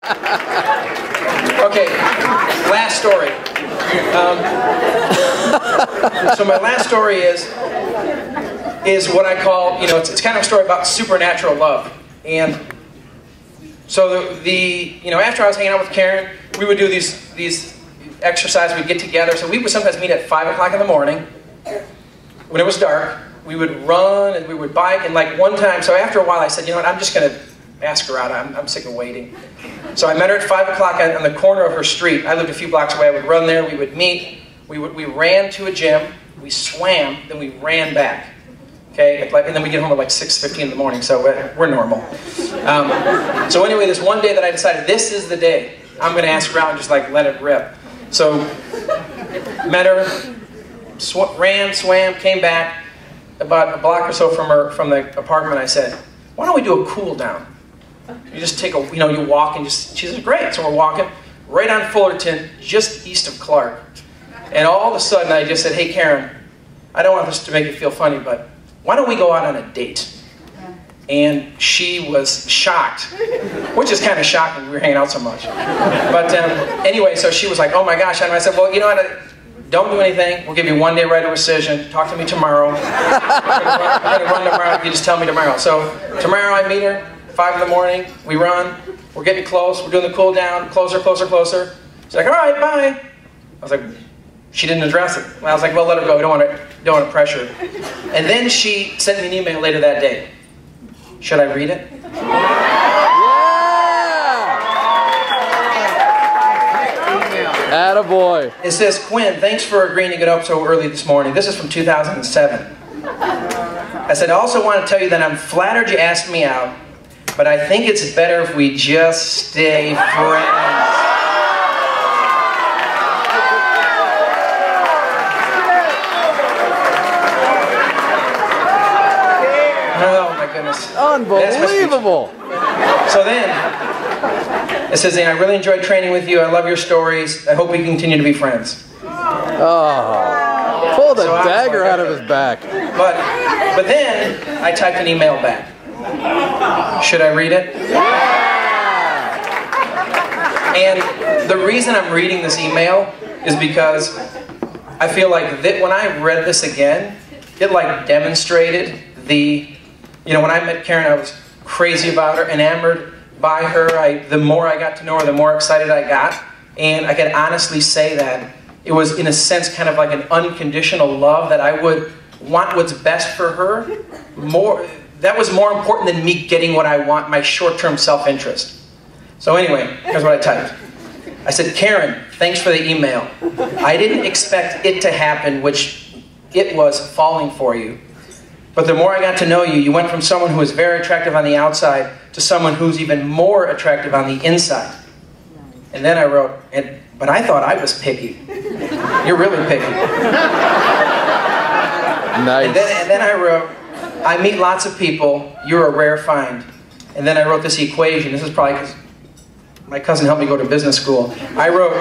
Okay, last story. So my last story is what I call, it's kind of a story about supernatural love. And so after I was hanging out with Karen, we would do these exercises. We'd get together. So we would sometimes meet at 5 o'clock in the morning when it was dark. We would run and we would bike. And like one time, so after a while, I said, you know what? I'm just going to ask her out. I'm sick of waiting. So I met her at 5 o'clock on the corner of her street. I lived a few blocks away. I would run there. We would meet. We ran to a gym. We swam. Then we ran back. Okay, and then we get home at like 6:15 in the morning. So we're normal. So anyway, this one day that I decided this is the day I'm going to ask her out and just like let it rip. So met her, ran, swam, came back. About a block or so from the apartment, I said, "Why don't we do a cool down? You just take you walk and just." She said, "Great." So we're walking right on Fullerton, just east of Clark. And all of a sudden, I just said, "Hey, Karen, I don't want this to make you feel funny, but why don't we go out on a date?" And she was shocked, which is kind of shocking. We were hanging out so much. But anyway, so she was like, "Oh my gosh!" And I said, "Well, you know what? Don't do anything. We'll give you 1 day right of rescission. Talk to me tomorrow. I'm going to run tomorrow. You just tell me tomorrow." So tomorrow I meet her, 5 in the morning. We run. We're getting close. We're doing the cool down. Closer, closer, closer. She's like, "All right, bye." I was like, she didn't address it. I was like, "Well, let her go. We don't want to pressure her." And then she sent me an email later that day. Should I read it? Attaboy. It says, "Quinn, thanks for agreeing to get up so early this morning." This is from 2007. I said, "I also want to tell you that I'm flattered you asked me out, but I think it's better if we just stay friends." Oh my goodness. Unbelievable. So then, it says, "I really enjoyed training with you. I love your stories. I hope we continue to be friends." Oh, pull the dagger out of his back. But then, I typed an email back. Should I read it? And the reason I'm reading this email is because I feel like that when I read this again, it like demonstrated when I met Karen, I was crazy about her, enamored by her. The more I got to know her, the more excited I got. And I can honestly say that it was, in a sense, kind of like an unconditional love, that I would want what's best for her. That was more important than me getting what I want, my short-term self-interest. So anyway, here's what I typed. I said, "Karen, thanks for the email. I didn't expect it to happen, which it was falling for you. But the more I got to know you, you went from someone who was very attractive on the outside to someone who's even more attractive on the inside." And then I wrote, "But I thought I was picky." You're really picky. Nice. And then I wrote, "I meet lots of people. You're a rare find." And then I wrote this equation. This is probably because my cousin helped me go to business school. I wrote,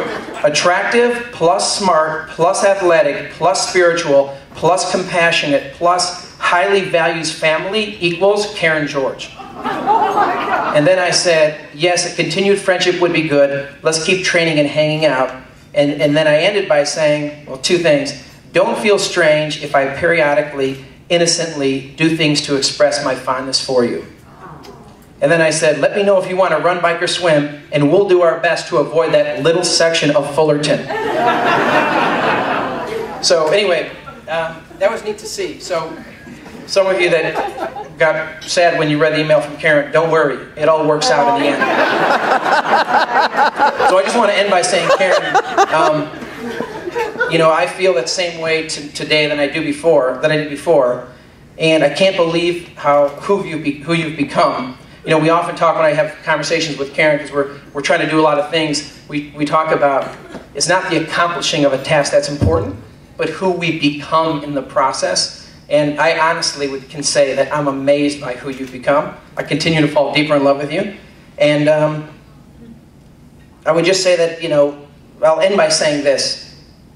attractive plus smart plus athletic plus spiritual plus compassionate plus highly values family equals Karen George. And then I said, yes, a continued friendship would be good. Let's keep training and hanging out. And then I ended by saying, well, 2 things. Don't feel strange if I periodically, innocently do things to express my fondness for you. And then I said, let me know if you want to run, bike, or swim, and we'll do our best to avoid that little section of Fullerton. So anyway, that was neat to see. So some of you that got sad when you read the email from Karen, don't worry, it all works out in the end. So I just want to end by saying, Karen, I feel that same way today than I did before, and I can't believe who you've become. We often talk when I have conversations with Karen, because we're trying to do a lot of things. We talk about it's not the accomplishing of a task that's important, but who we become in the process. And I honestly can say that I'm amazed by who you've become. I continue to fall deeper in love with you. And I would just say that, I'll end by saying this.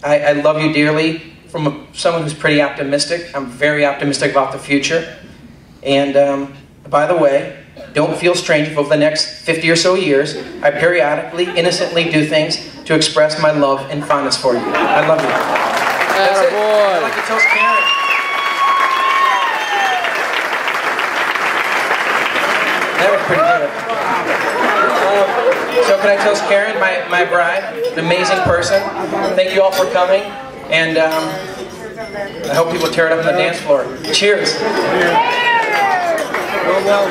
I love you dearly. From someone who's pretty optimistic, I'm very optimistic about the future. And by the way, don't feel strange if over the next 50 or so years, I periodically, innocently do things to express my love and fondness for you. I love you. That's it. I'd like to toast Karen. That was pretty good. So can I toast Karen, my bride, an amazing person. Thank you all for coming, and I hope people tear it up on the dance floor. Cheers. Well.